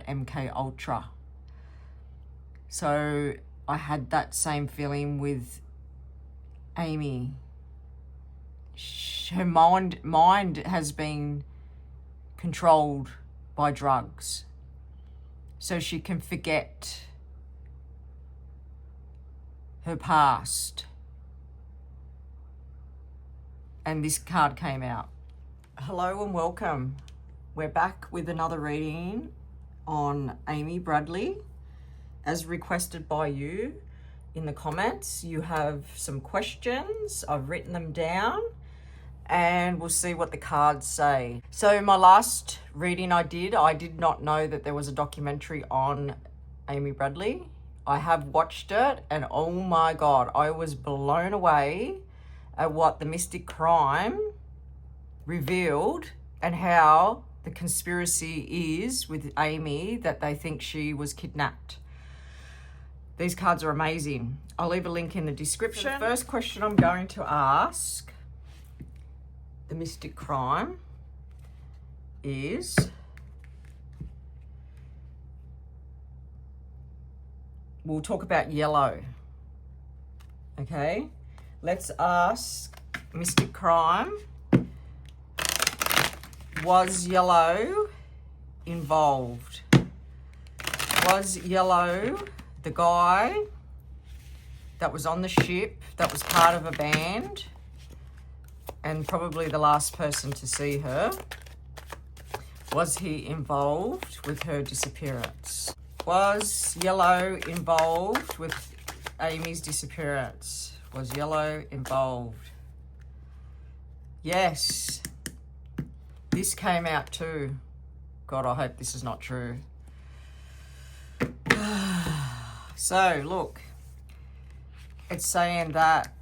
MK Ultra. So I had that same feeling with Amy. Her mind has been controlled by drugs, so she can forget her past. And this card came out. Hello and welcome. We're back with another reading on Amy Bradley, as requested by you in the comments. You have some questions. I've written them down and we'll see what the cards say. So my last reading I did not know that there was a documentary on Amy Bradley. I have watched it and oh my God, I was blown away at what the Mystic Crime revealed and how the conspiracy is with Amy, that they think she was kidnapped. These cards are amazing. I'll leave a link in the description. The first question I'm going to ask the Mystic Crime is, we'll talk about yellow. Okay, let's ask Mystic Crime, was yellow involved? Was yellow the guy that was on the ship, that was part of a band, and probably the last person to see her? Was he involved with her disappearance? Was yellow involved with Amy's disappearance? Was yellow involved? Yes. This came out too. God, I hope this is not true. So, look, it's saying that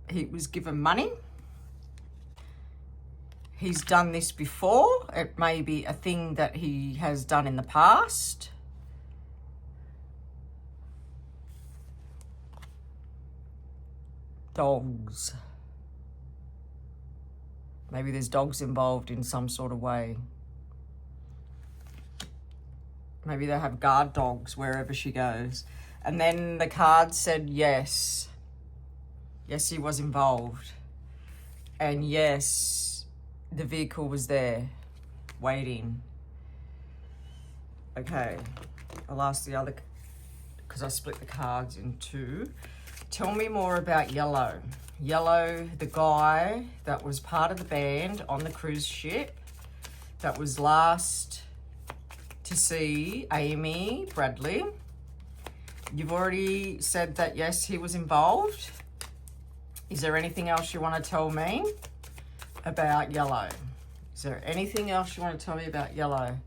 he was given money. He's done this before. It may be a thing that he has done in the past. Dogs. Maybe there's dogs involved in some sort of way. Maybe they have guard dogs wherever she goes. And then the card said yes. Yes, he was involved. And yes, the vehicle was there, waiting. Okay, I'll ask the other, because I split the cards in two. Tell me more about yellow. Yellow, the guy that was part of the band on the cruise ship, that was last to see Amy Bradley. You've already said that yes, he was involved. Is there anything else you want to tell me about yellow? Is there anything else you want to tell me about yellow?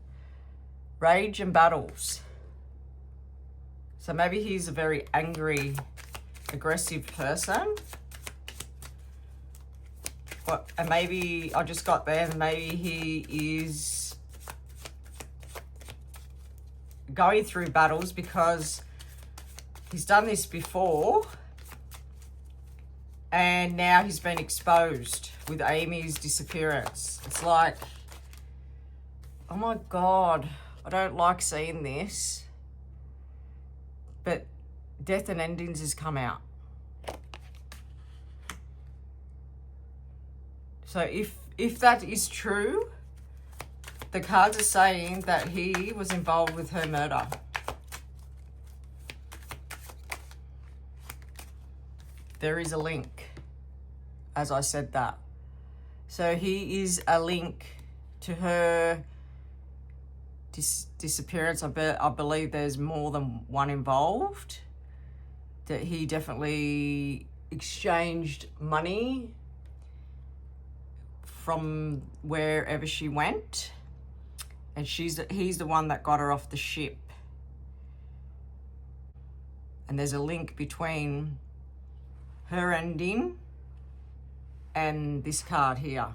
Rage and battles. So maybe he's a very angry, aggressive person. What? And maybe I just got there, and maybe he is going through battles because he's done this before and now he's been exposed with Amy's disappearance. It's like, oh my God, I don't like seeing this, but Death and Endings has come out. So if that is true, the cards are saying that he was involved with her murder. There is a link, as I said that. So he is a link to her disappearance. I believe there's more than one involved. That he definitely exchanged money from wherever she went. And he's the one that got her off the ship. And there's a link between her ending and this card here.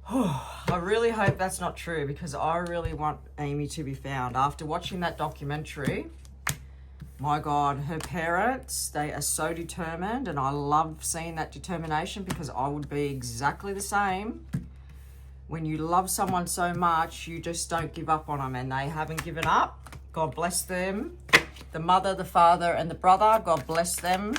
I really hope that's not true, because I really want Amy to be found. After watching that documentary, my God, her parents, they are so determined, and I love seeing that determination, because I would be exactly the same when you love someone so much, you just don't give up on them, and they haven't given up. God bless them. The mother, the father, and the brother, God bless them.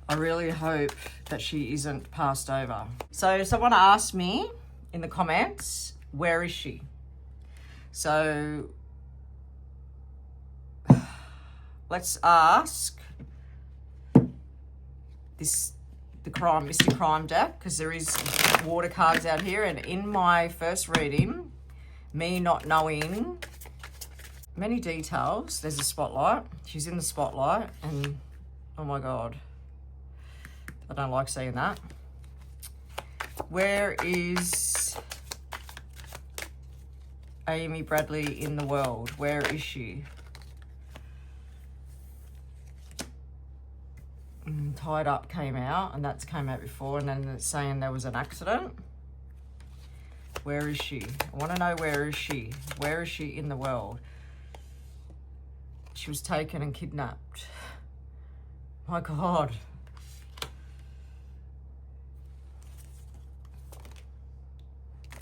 I really hope that she isn't passed over. So someone asked me in the comments, where is she? So let's ask the Mystic Crime deck, because there is water cards out here, and in my first reading, me not knowing many details, there's a spotlight. She's in the spotlight, and oh my God, I don't like seeing that. Where is Amy Bradley in the world? Where is she? Tied Up came out, and that's came out before, and then it's saying there was an accident. Where is she? I want to know, where is she? Where is she in the world? She was taken and kidnapped. My God.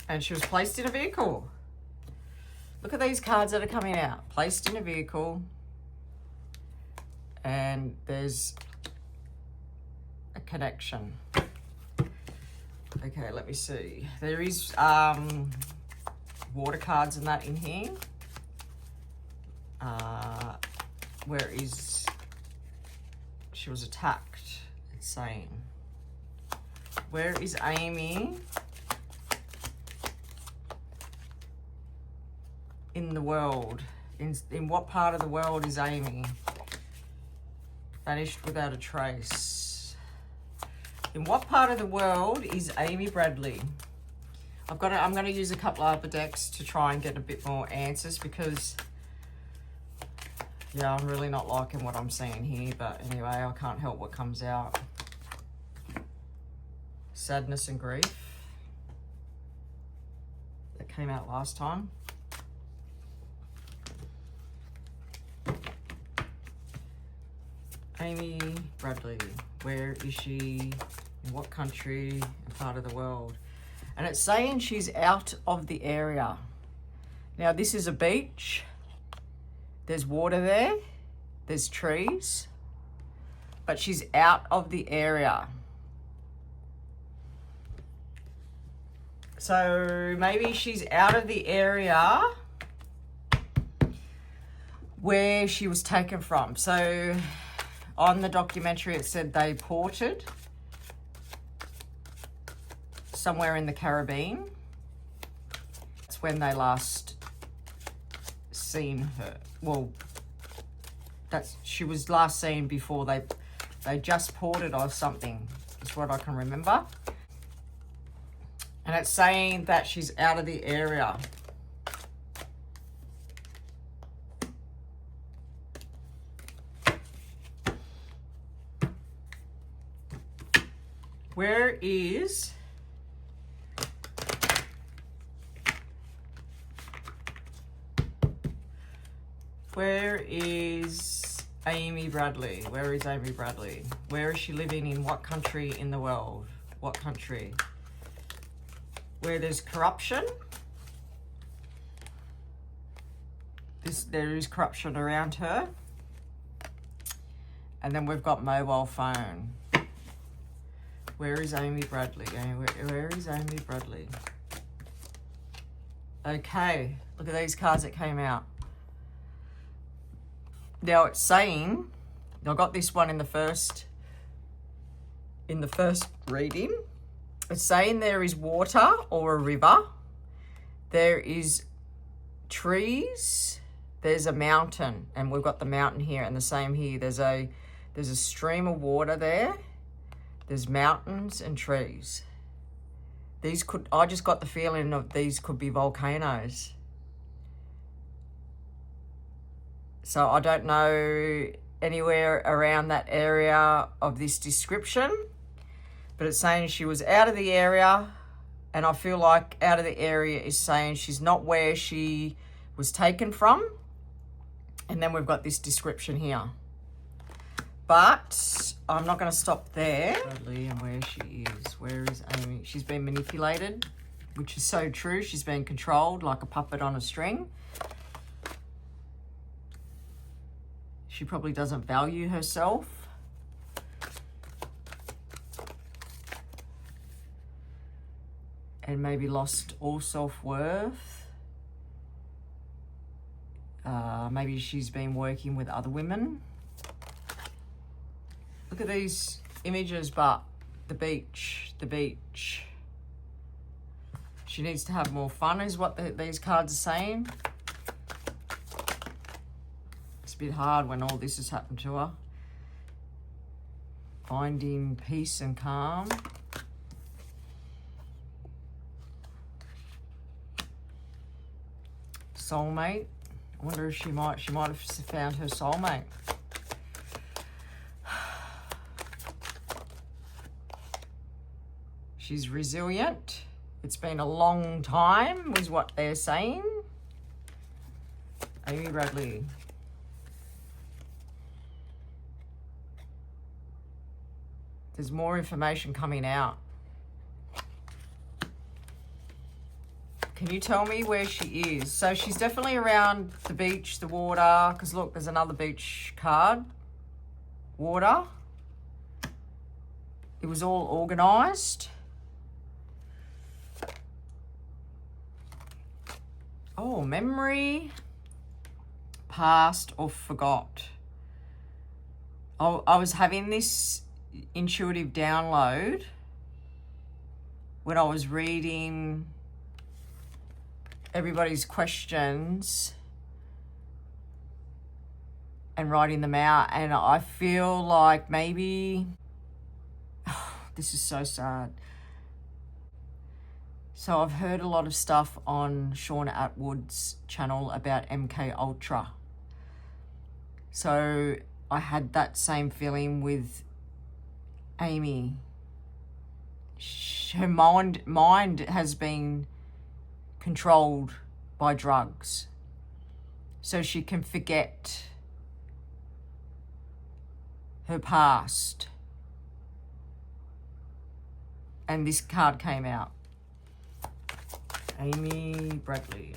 And she was placed in a vehicle. Look at these cards that are coming out. Placed in a vehicle. And there's a connection. Okay, let me see. There is water cards and that in here. Where is... She was attacked, it's saying. Where is Amy in the world? In what part of the world is Amy? Vanished without a trace. In what part of the world is Amy Bradley? I'm gonna use a couple of other decks to try and get a bit more answers, because yeah, I'm really not liking what I'm seeing here, but anyway, I can't help what comes out. Sadness and grief. That came out last time. Amy Bradley, where is she? In what country and part of the world? And it's saying she's out of the area. Now, this is a beach. There's water there. There's trees. But she's out of the area. So maybe she's out of the area where she was taken from. So on the documentary, it said they ported somewhere in the Caribbean. That's when they last seen her. Well, she was last seen before they just ported or something. That's what I can remember. And it's saying that she's out of the area. Where is Amy Bradley? Where is Amy Bradley? Where is she living? In what country in the world? What country? Where there's corruption. There is corruption around her. And then we've got mobile phone. Where is Amy Bradley? Where is Amy Bradley? Okay, look at these cards that came out. Now it's saying, I got this one in the first reading. It's saying there is water or a river. There is trees. There's a mountain, and we've got the mountain here, and the same here. There's a stream of water there. There's mountains and trees. I just got the feeling of these could be volcanoes. So I don't know anywhere around that area of this description, but it's saying she was out of the area, and I feel like out of the area is saying she's not where she was taken from. And then we've got this description here. But I'm not going to stop there. And where she is. Where is Amy? She's been manipulated. which is so true. She's been controlled like a puppet on a string. She probably doesn't value herself. And maybe lost all self-worth. Maybe she's been working with other women. Look at these images, but the beach. She needs to have more fun is what these cards are saying. It's a bit hard when all this has happened to her. Finding peace and calm. Soulmate. I wonder if she might have found her soulmate. She's resilient. It's been a long time, is what they're saying. Amy Bradley. There's more information coming out. Can you tell me where she is? So she's definitely around the beach, the water, because look, there's another beach card. Water. It was all organised. Oh, memory, past or forgot. I was having this intuitive download when I was reading everybody's questions and writing them out, and I feel like maybe this is so sad. So I've heard a lot of stuff on Sean Atwood's channel about MK Ultra. So I had that same feeling with Amy. Her mind has been controlled by drugs, so she can forget her past. And this card came out. Amy Bradley.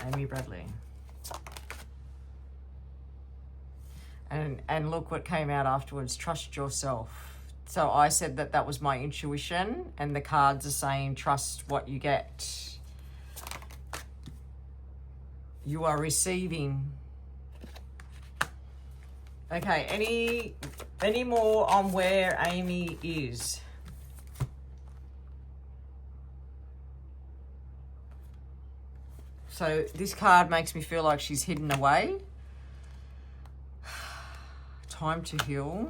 And look what came out afterwards. Trust yourself. So I said that was my intuition, and the cards are saying trust what you get. You are receiving. Okay, any more on where Amy is? So this card makes me feel like she's hidden away. Time to heal.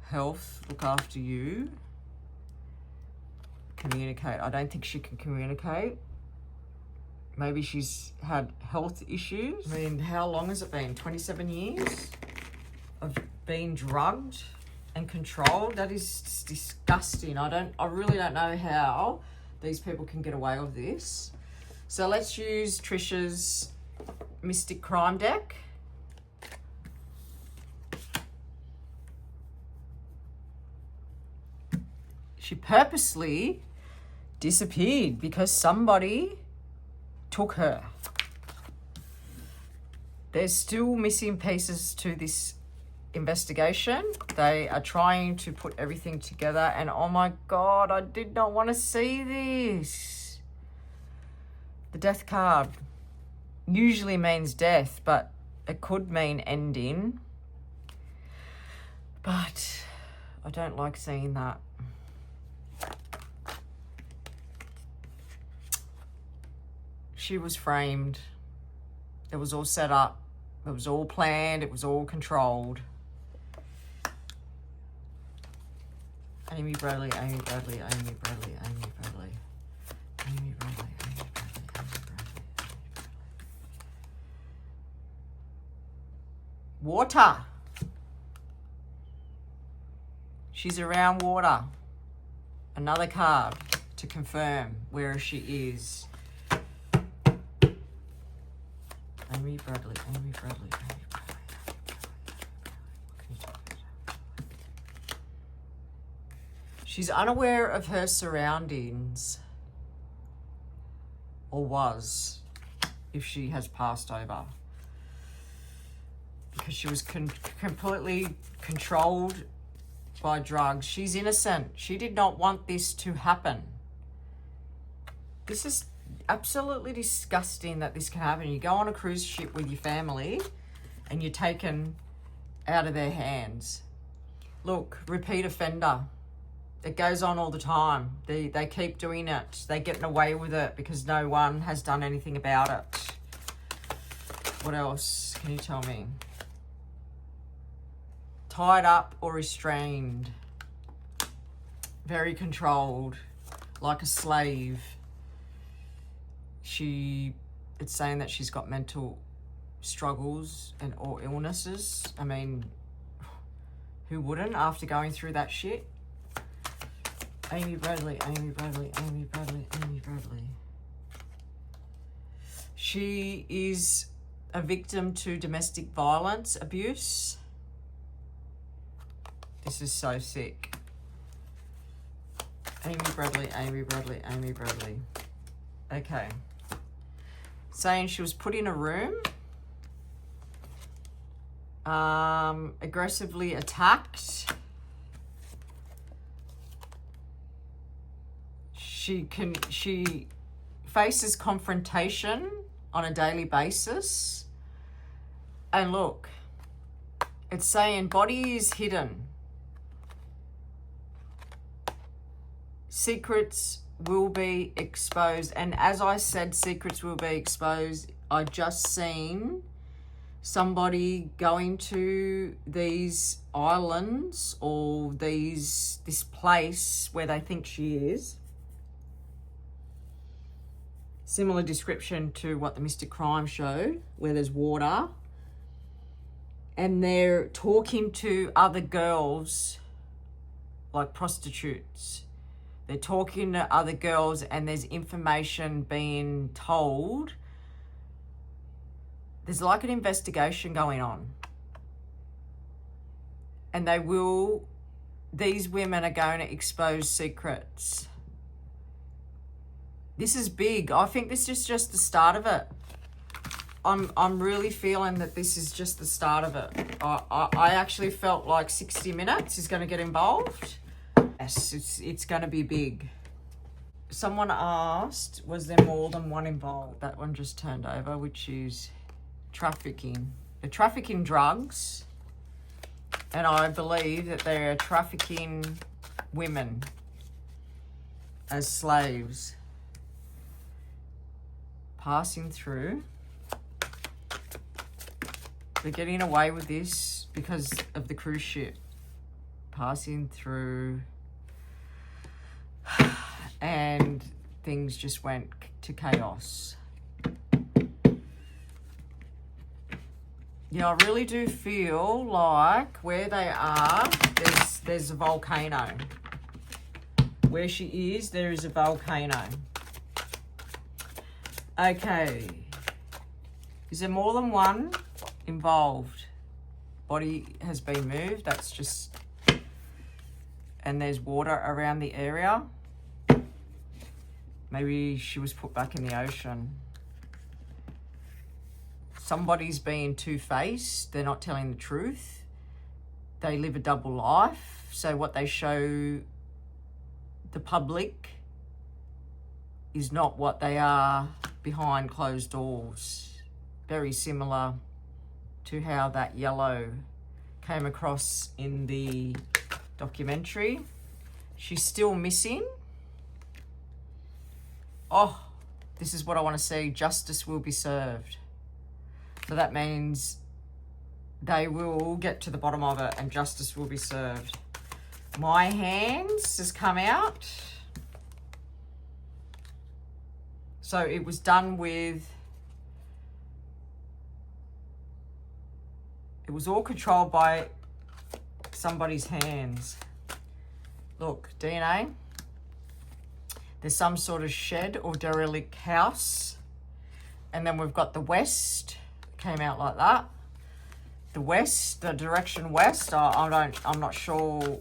Health, look after you. Communicate. I don't think she can communicate. Maybe she's had health issues. I mean, how long has it been? 27 years of being drugged and controlled? That is disgusting. I really don't know how these people can get away with this. So let's use Trish's Mystic Crime deck. She purposely disappeared because somebody took her. There's still missing pieces to this investigation. They are trying to put everything together, and oh my God, I did not want to see this. The death card usually means death, but it could mean ending. But I don't like seeing that. She was framed. It was all set up. It was all planned. It was all controlled. Amy Bradley, Amy Bradley, Amy Bradley, Amy Bradley. Amy Bradley, Amy Bradley, Amy Bradley. Water. She's around water. Another card to confirm where she is. Amy Bradley, Amy Bradley, Amy Bradley, Amy Bradley. She's unaware of her surroundings. or was, if she has passed over. Because she was completely controlled by drugs. She's innocent. She did not want this to happen. This is absolutely disgusting that this can happen. You go on a cruise ship with your family and you're taken out of their hands. Look, repeat offender. It goes on all the time. They keep doing it. They're getting away with it because no one has done anything about it. What else can you tell me? Tied up or restrained. Very controlled, like a slave. It's saying that she's got mental struggles or illnesses. I mean, who wouldn't after going through that shit? Amy Bradley, Amy Bradley, Amy Bradley, Amy Bradley. She is a victim to domestic violence abuse. This is so sick. Amy Bradley, Amy Bradley, Amy Bradley. Okay. Saying she was put in a room, aggressively attacked. She faces confrontation on a daily basis. And look, it's saying body is hidden. Secrets will be exposed. And as I said, secrets will be exposed. I just seen somebody going to these islands or this place where they think she is. Similar description to what the Mystic Crime showed, where there's water. And they're talking to other girls, like prostitutes. They're talking to other girls and there's information being told. There's like an investigation going on. And these women are going to expose secrets. This is big. I think this is just the start of it. I'm really feeling that this is just the start of it. I actually felt like 60 Minutes is going to get involved. Yes, it's going to be big. Someone asked, was there more than one involved? That one just turned over, which is trafficking. They're trafficking drugs, and I believe that they're trafficking women as slaves. Passing through. They're getting away with this because of the cruise ship. Passing through. And things just went to chaos. Yeah, I really do feel like where they are, there's a volcano. Where she is, there is a volcano. Okay. Is there more than one involved? Body has been moved. That's just... And there's water around the area. Maybe she was put back in the ocean. Somebody's being two-faced. They're not telling the truth. They live a double life. So what they show the public is not what they are behind closed doors. Very similar to how that yellow came across in the documentary. She's still missing. Oh, this is what I want to see. Justice will be served. So that means they will get to the bottom of it and justice will be served. My Hands has come out. So it was done with... It was all controlled by somebody's hands. Look, DNA. There's some sort of shed or derelict house. And then we've got the west. Came out like that. The west, the direction west. I'm not sure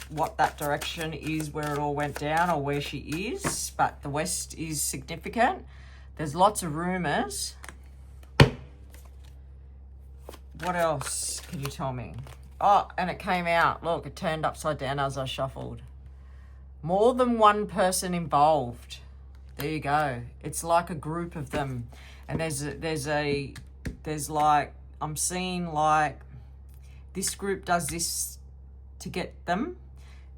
what that direction is, where it all went down or where she is. But the west is significant. There's lots of rumours. What else can you tell me? Oh, and it came out. Look, it turned upside down as I shuffled. More than one person involved. There you go. It's like a group of them. And there's like, I'm seeing like, this group does this to get them.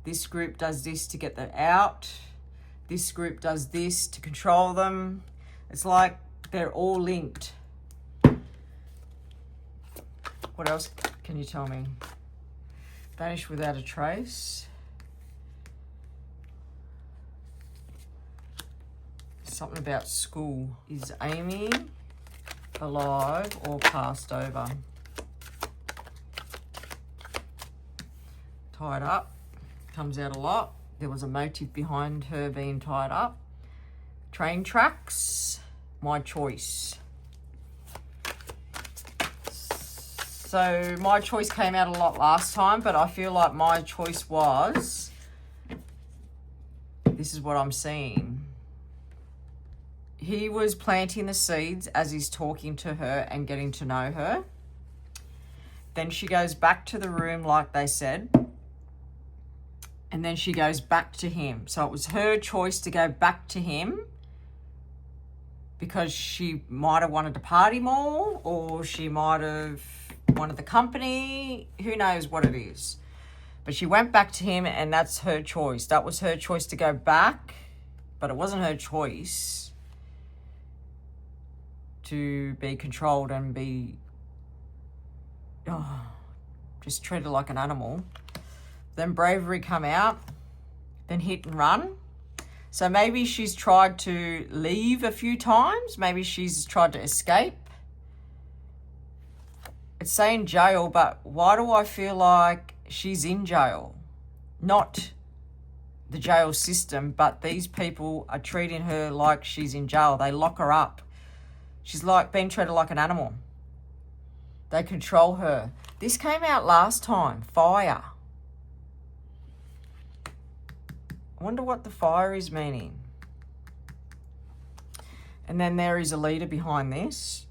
This group does this to get them out. This group does this to control them. It's like they're all linked. What else can you tell me? Vanish without a trace. Something about school. Is Amy alive or passed over? Tied up. Comes out a lot. There was a motive behind her being tied up. Train tracks. My choice. So my choice came out a lot last time, but I feel like my choice was, this is what I'm seeing. He was planting the seeds as he's talking to her and getting to know her. Then she goes back to the room like they said. And then she goes back to him. So it was her choice to go back to him because she might have wanted to party more, or she might have wanted the company. Who knows what it is. But she went back to him, and that's her choice. That was her choice to go back, but it wasn't her choice to be controlled and be just treated like an animal. Then bravery come out, then hit and run. So maybe she's tried to leave a few times. Maybe she's tried to escape. It's saying jail, but why do I feel like she's in jail? Not the jail system, but these people are treating her like she's in jail. They lock her up. She's like being treated like an animal. They control her. This came out last time, fire. I wonder what the fire is meaning. And then there is a leader behind this.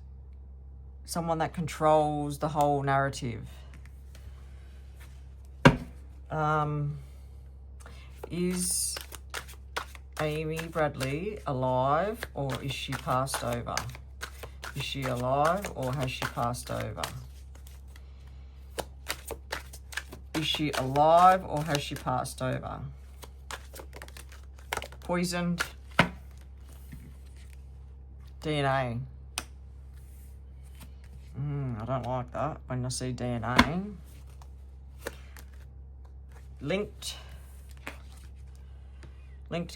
Someone that controls the whole narrative. Is Amy Bradley alive or is she passed over? Is she alive or has she passed over? Is she alive or has she passed over? Poisoned. DNA. I don't like that when I see DNA. Linked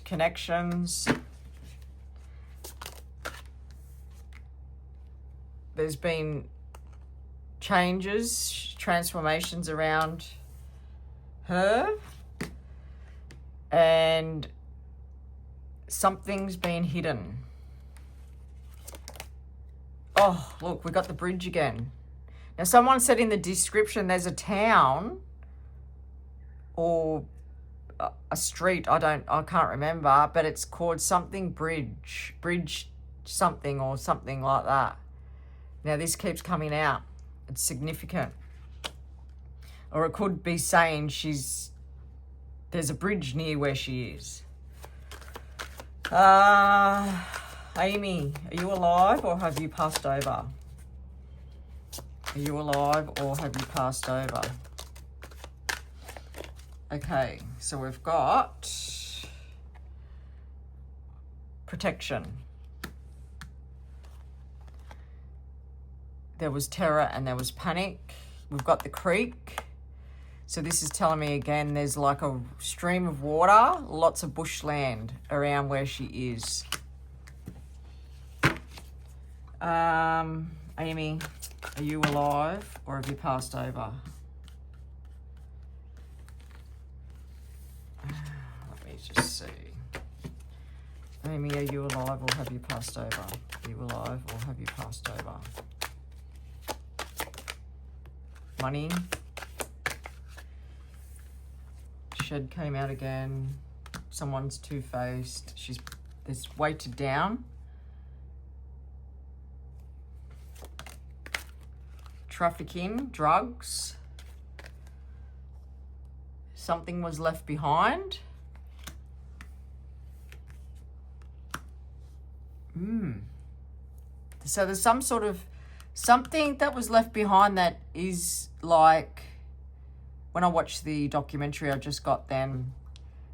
connections. There's been changes, transformations around her, and something's been hidden. Oh, look, we got the bridge again. Now, someone said in the description there's a town or a street, I can't remember, but it's called something bridge something or something like that. Now, this keeps coming out. It's significant. Or it could be saying there's a bridge near where she is. Amy, are you alive or have you passed over? Are you alive or have you passed over? Okay, so we've got protection. There was terror and there was panic. We've got the creek. So this is telling me again, there's like a stream of water, lots of bushland around where she is. Amy, are you alive or have you passed over? Let me just see. Amy, are you alive or have you passed over? Are you alive or have you passed over? Money. Shed came out again. Someone's two-faced. She's weighted down. trafficking, drugs. Something was left behind. So there's some sort of something that was left behind that is like, when I watched the documentary I just got then,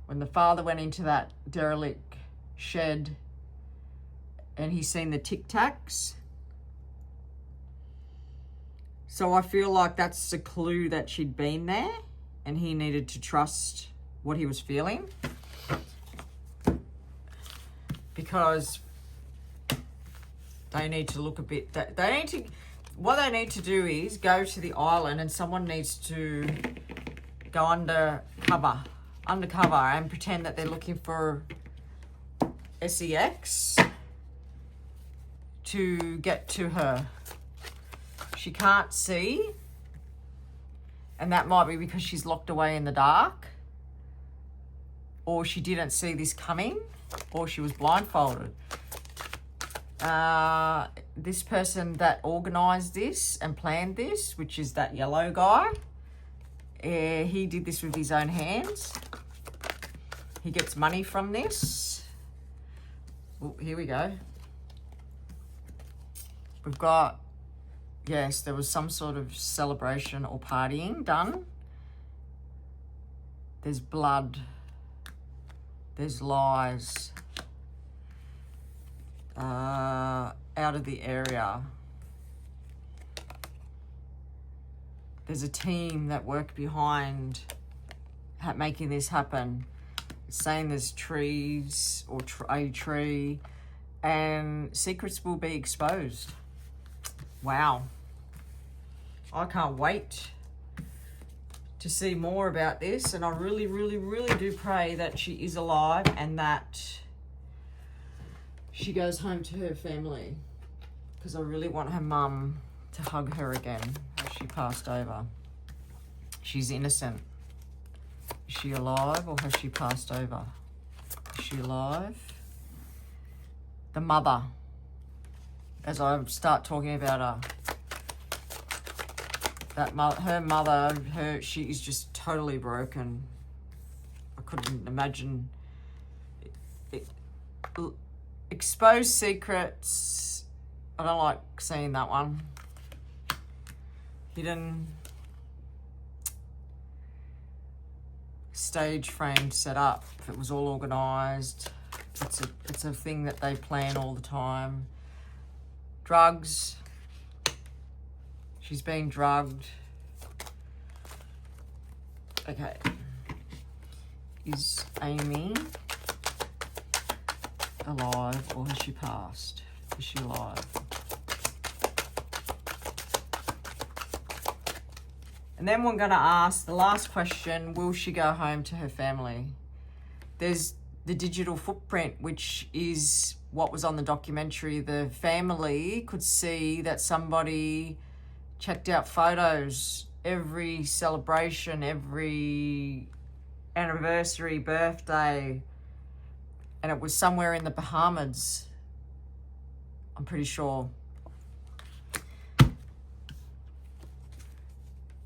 when the father went into that derelict shed and he's seen the Tic Tacs. So I feel like that's a clue that she'd been there and he needed to trust what he was feeling. Because they need to look a bit, what they need to do is go to the island and someone needs to go undercover and pretend that they're looking for SEX to get to her. She can't see, and that might be because she's locked away in the dark, or she didn't see this coming, or she was blindfolded. This person that organised this and planned this, which is that yellow guy, he did this with his own hands. He gets money from this. Oh, here we go. We've got, yes, there was some sort of celebration or partying done. There's blood. There's lies. Out of the area. There's a team that worked behind making this happen. It's saying there's trees or a tree, and secrets will be exposed. Wow. I can't wait to see more about this, and I really, really, really do pray that she is alive and that she goes home to her family, because I really want her mum to hug her again as she passed over. She's innocent. Is she alive or has she passed over? Is she alive? The mother, as I start talking about her, she is just totally broken. I couldn't imagine it. Exposed secrets. I don't like seeing that one. Hidden. Stage frame set up. If it was all organised. It's a thing that they plan all the time. Drugs. She's been drugged. Okay. Is Amy alive or has she passed? Is she alive? And then we're going to ask the last question, will she go home to her family? There's the digital footprint, which is what was on the documentary. The family could see that somebody checked out photos every celebration, every anniversary, birthday, and it was somewhere in the Bahamas, I'm pretty sure.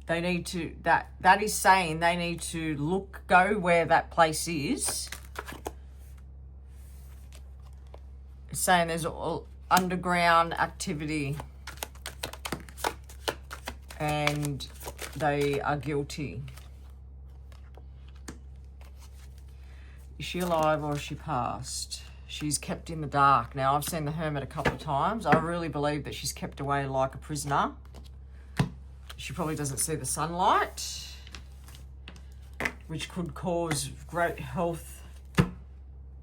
They need to, that is saying they need to go where that place is. It's saying there's all underground activity and they are guilty. Is she alive or is she passed? She's kept in the dark. Now, I've seen the hermit a couple of times. I really believe that she's kept away like a prisoner. She probably doesn't see the sunlight, which could cause great health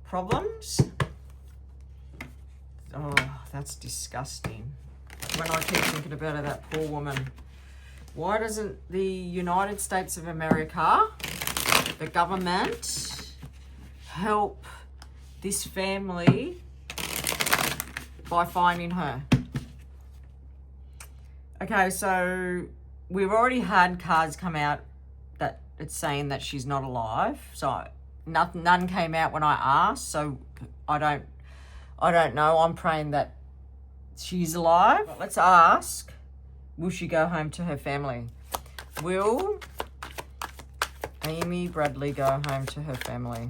problems. Oh, that's disgusting. When I keep thinking about it, that poor woman. Why doesn't the United States of America, the government, help this family by finding her? Okay, so we've already had cards come out that it's saying that she's not alive. So none came out when I asked, so I don't know. I'm praying that she's alive. Let's ask Will she go home to her family? Will Amy Bradley go home to her family?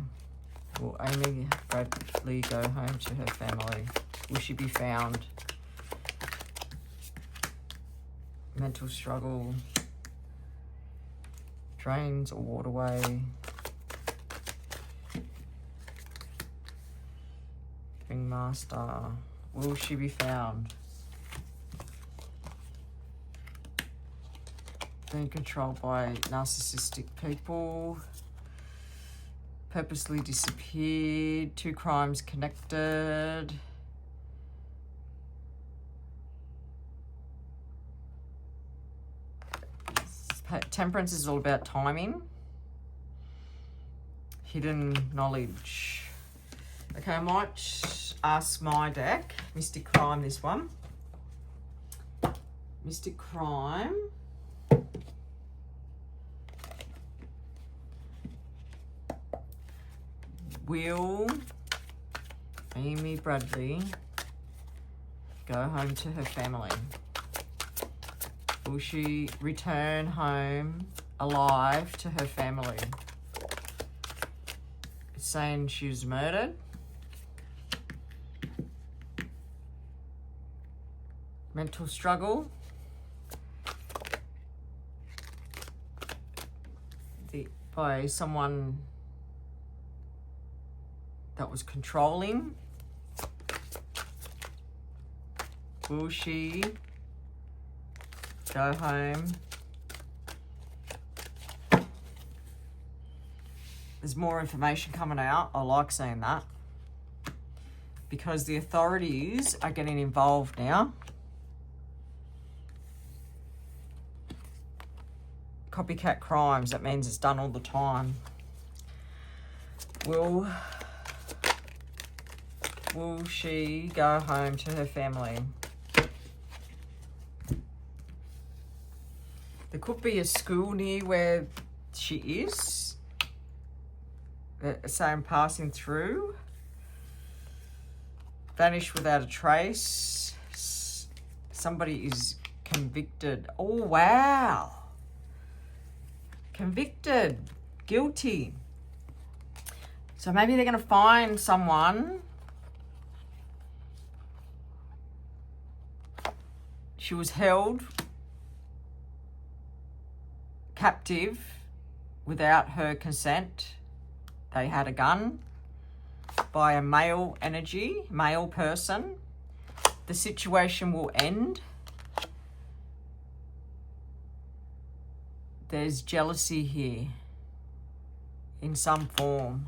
Will Amy Bradley go home to her family? Will she be found? Mental struggle. Drains or waterway. Ringmaster. Will she be found? Being controlled by narcissistic people. Purposely disappeared. 2 crimes connected. Temperance is all about timing. Hidden knowledge. Okay, I might ask my deck. Mystic Crime, this one. Mystic Crime. Will Amy Bradley go home to her family? Will she return home alive to her family? It's saying she was murdered. Mental struggle. By someone that was controlling. Will she go home? There's more information coming out. I like seeing that. Because the authorities are getting involved now. Copycat crimes, that means it's done all the time. Will she go home to her family? There could be a school near where she is. Same passing through. Vanished without a trace. Somebody is convicted. Oh, wow. Convicted. Guilty. So maybe they're going to find someone. She was held captive without her consent. They had a gun by a male energy, male person. The situation will end. There's jealousy here in some form.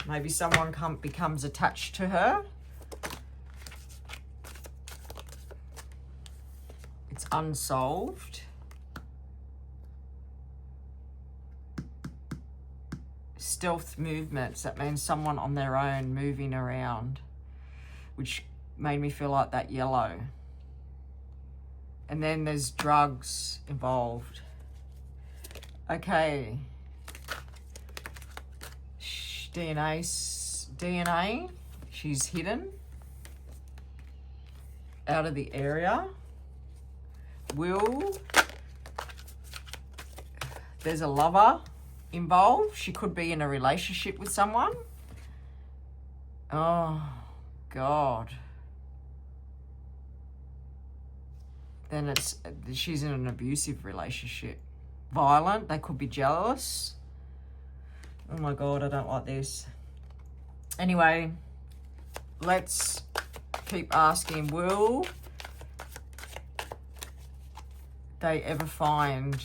Maybe someone becomes attached to her. It's unsolved. Stealth movements, that means someone on their own moving around, which made me feel like that yellow. And then there's drugs involved. Okay. DNA. She's hidden out of the area. There's a lover involved. She could be in a relationship with someone. Oh, God. Then she's in an abusive relationship. Violent. They could be jealous. Oh my God, I don't like this. Anyway, let's keep asking, will they ever find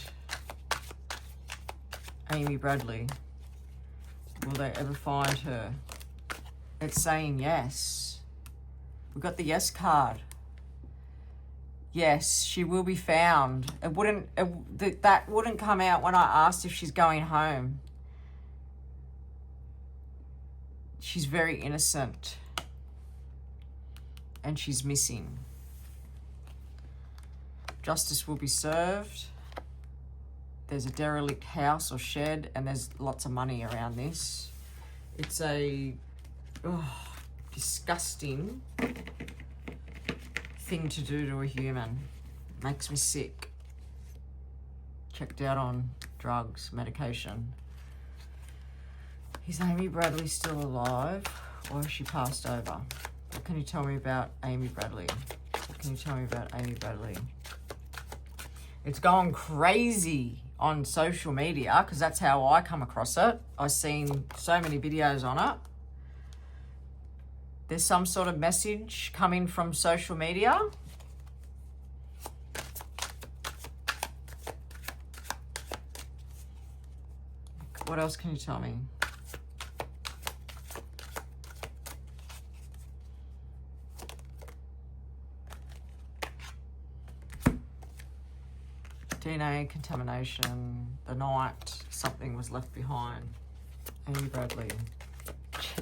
Amy Bradley? Will they ever find her? It's saying yes. We've got the yes card. Yes, she will be found. That wouldn't come out when I asked if she's going home. She's very innocent. And she's missing. Justice will be served. There's a derelict house or shed, and there's lots of money around this. It's a disgusting thing to do to a human. Makes me sick. Checked out on drugs, medication. Is Amy Bradley still alive, or has she passed over? What can you tell me about Amy Bradley? What can you tell me about Amy Bradley? It's gone crazy on social media, because that's how I come across it. I've seen so many videos on it. There's some sort of message coming from social media. What else can you tell me? DNA contamination, the night something was left behind. Amy Bradley.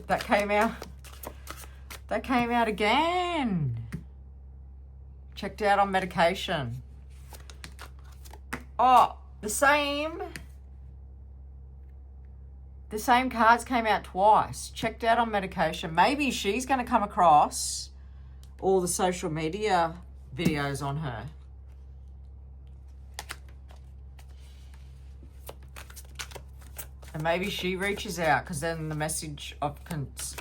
That came out. That came out again. Checked out on medication. Oh, the same cards came out twice. Checked out on medication. Maybe she's going to come across all the social media videos on her. And maybe she reaches out, because then the message of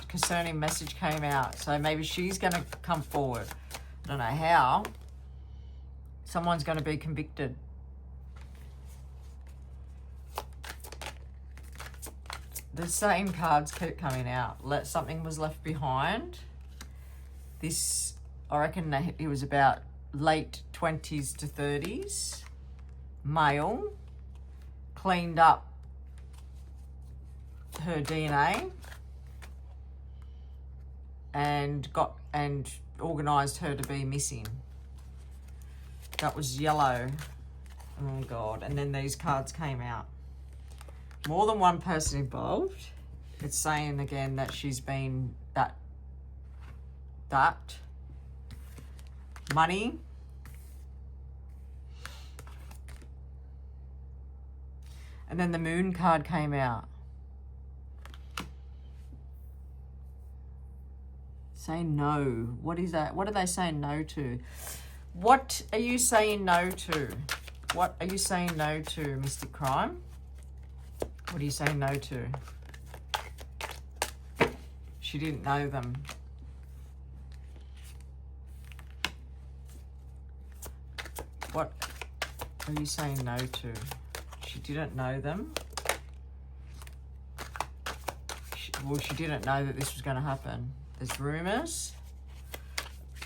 concerning message came out. So maybe she's going to come forward. I don't know how. Someone's going to be convicted. The same cards keep coming out. Something was left behind. This, I reckon it was about late 20s to 30s. Male. Cleaned up her DNA and organised her to be missing. That was yellow. Oh God. And then these cards came out. More than one person involved. It's saying again that she's been that money. And then the moon card came out. Say no. What is that? What are they saying no to? What are you saying no to? What are you saying no to, Mystic Crime? What are you saying no to? She didn't know them. What are you saying no to? She didn't know them. She didn't know that this was going to happen. There's rumours.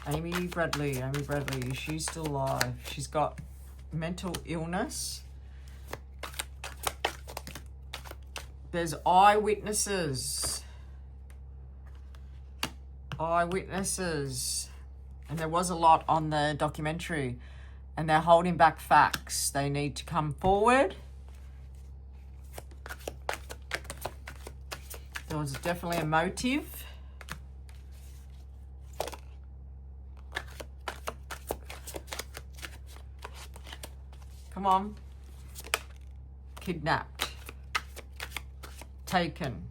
Amy Bradley, is she still alive? She's got mental illness. There's eyewitnesses. Eyewitnesses. And there was a lot on the documentary. And they're holding back facts. They need to come forward. There was definitely a motive. Come on. Kidnapped. Taken.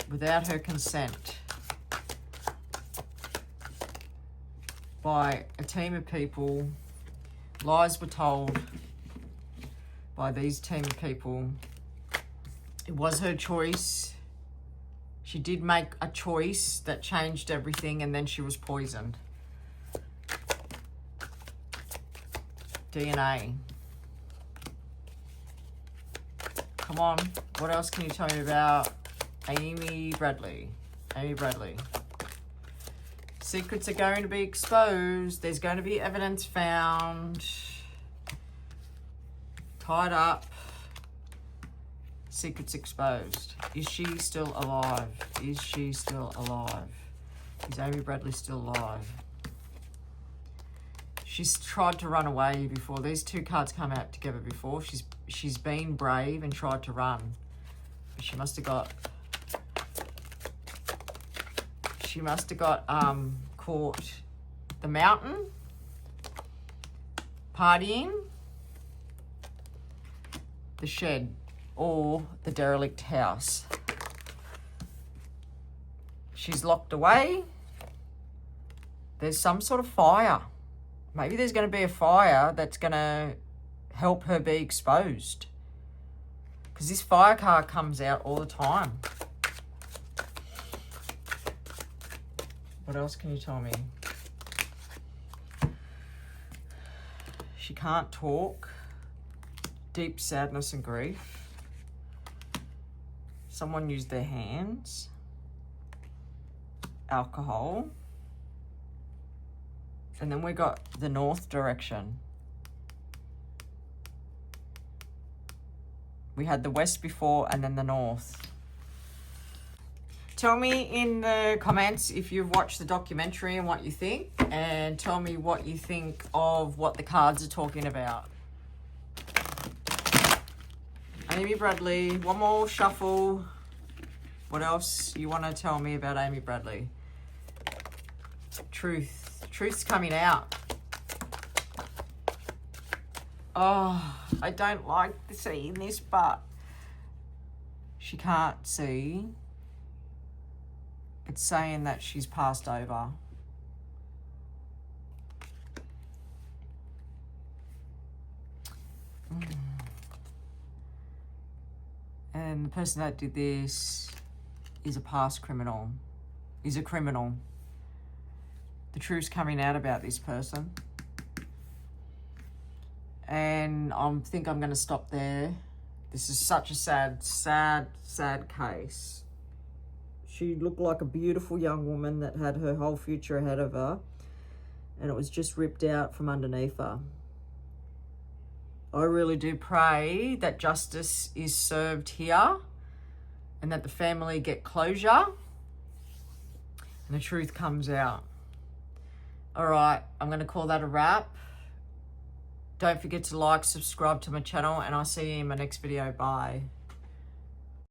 Without her consent. By a team of people. Lies were told by these team of people. It was her choice. She did make a choice that changed everything, and then she was poisoned. DNA. Come on. What else can you tell me about Amy Bradley? Amy Bradley. Secrets are going to be exposed. There's going to be evidence found. Tied up. Secrets exposed. Is she still alive? Is she still alive? Is Amy Bradley still alive? She's tried to run away before. These two cards come out together before. She's been brave and tried to run. But she must have got caught. The mountain, partying, the shed, or the derelict house. She's locked away. There's some sort of fire Maybe there's going to be a fire that's going to help her be exposed. Because this fire card comes out all the time. What else can you tell me? She can't talk. Deep sadness and grief. Someone used their hands. Alcohol. And then we got the north direction. We had the west before and then the north. Tell me in the comments if you've watched the documentary and what you think. And tell me what you think of what the cards are talking about. Amy Bradley. One more shuffle. What else you want to tell me about Amy Bradley? Truth. Truth's coming out. Oh, I don't like seeing this, but she can't see. It's saying that she's passed over. And the person that did this is a past criminal. Is a criminal. The truth's coming out about this person. And I think I'm going to stop there. This is such a sad, sad, sad case. She looked like a beautiful young woman that had her whole future ahead of her. And it was just ripped out from underneath her. I really do pray that justice is served here. And that the family get closure. And the truth comes out. All right, I'm going to call that a wrap. Don't forget to like, subscribe to my channel, and I'll see you in my next video. Bye.